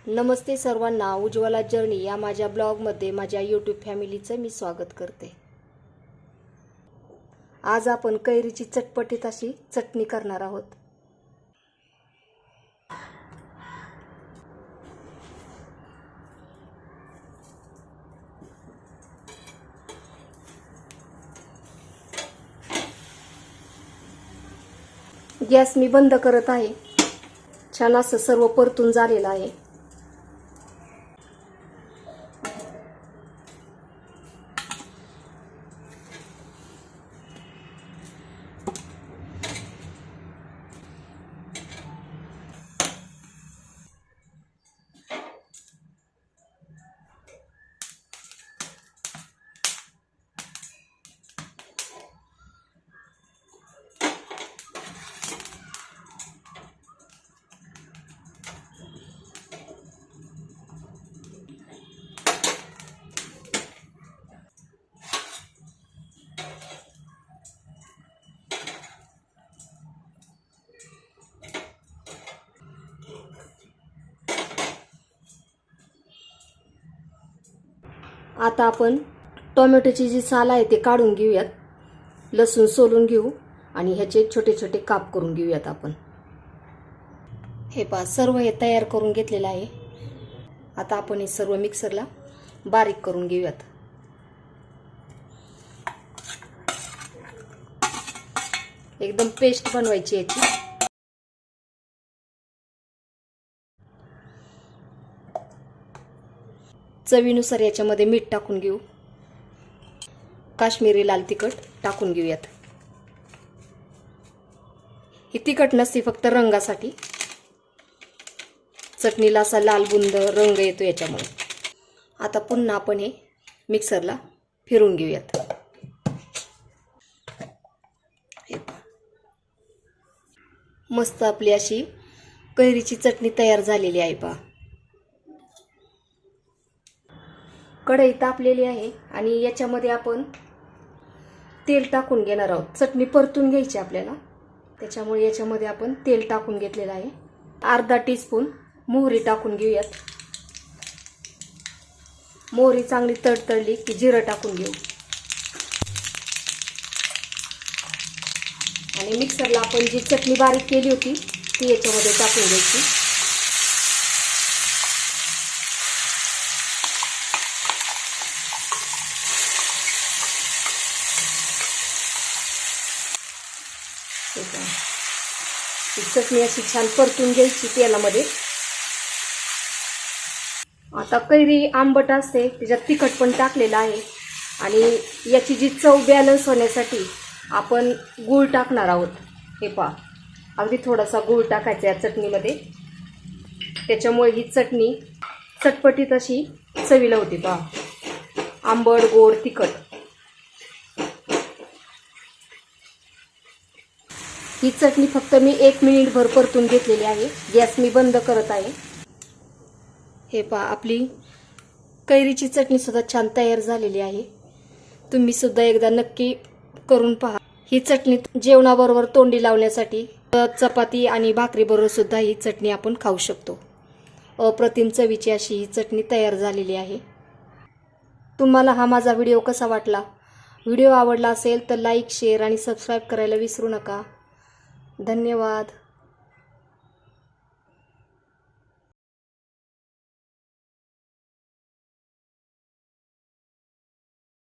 नमस्ते सर्वांना, उज्ज्वला जर्नी या माझ्या ब्लॉगमध्ये माझ्या यूट्यूब फॅमिलीचं मी स्वागत करते। आज आपण कैरीची चटपटीत अशी चटणी करणार आहोत। गॅस मी बंद करत आहे। छान असं सर्व परतून झालेलं आहे। आता आपण टोमॅटोची जी साल आहे ते काढून घेऊयात। लसूण सोलून घेऊ आणि ह्याचे छोटे छोटे काप करून घेऊयात आपण। हे पहा, सर्व हे तयार करून घेतलेलं आहे। आता आपण हे सर्व मिक्सरला बारीक करून घेऊयात। एकदम पेस्ट बनवायची याची। चवीनुसार याच्यामध्ये मीठ टाकून घेऊ। काश्मीरी लाल तिखट टाकून घेऊयात। ही तिखट नसते, फक्त रंगासाठी। चटणीला असा लाल बुंद रंग येतो याच्यामुळे। आता पुन्हा आपण हे मिक्सरला फिरवून घेऊयात। मस्त आपली अशी कैरीची चटणी तयार झालेली आहे पहा। कढई तापलेली आहे आणि याच्यामध्ये आपण तेल टाकून घेणार आहोत। चटणी परतून घ्यायची आपल्याला, त्याच्यामुळे याच्यामध्ये आपण तेल टाकून घेतलेलं आहे। अर्धा टीस्पून मोहरी टाकून घेऊयात। मोहरी चांगली तडतडली की जिरं टाकून घेऊ आणि मिक्सरला आपण जी चटणी बारीक केली होती ती याच्यामध्ये टाकून घ्यायची। चटणी अशी छान परतून घ्यायची तेलामध्ये। आता कैरी आंबट असते, त्याच्यात तिखट पण टाकलेलं आहे आणि याची जी चव बॅलन्स होण्यासाठी आपण गूळ टाकणार आहोत। हे पहा, अगदी थोडासा गूळ टाकायचा या चटणीमध्ये, त्याच्यामुळे ही चटणी चटपटीत अशी चवीला होती पहा। आंबट, गोड, तिखट। ही चटणी फक्त मी 1 मिनिटभर परतून घेतलेली आहे। गॅस मी बंद करत आहे। हे पहा, आपली कैरीची चटणी सुद्धा छान तयार झालेली आहे। तुम्ही सुद्धा एकदा नक्की करून पहा। ही चटणी जेवणाबरोबर तोंडी लावण्यासाठी, चपाती आणि भाकरीबरोबर सुद्धा ही चटणी आपण खाऊ शकतो। अप्रतिम चवीची अशी ही चटणी तयार झालेली आहे। तुम्हाला हा माझा व्हिडिओ कसा वाटला? व्हिडिओ आवडला असेल तर लाईक, शेअर आणि सबस्क्राईब करायला विसरू नका। धन्यवाद।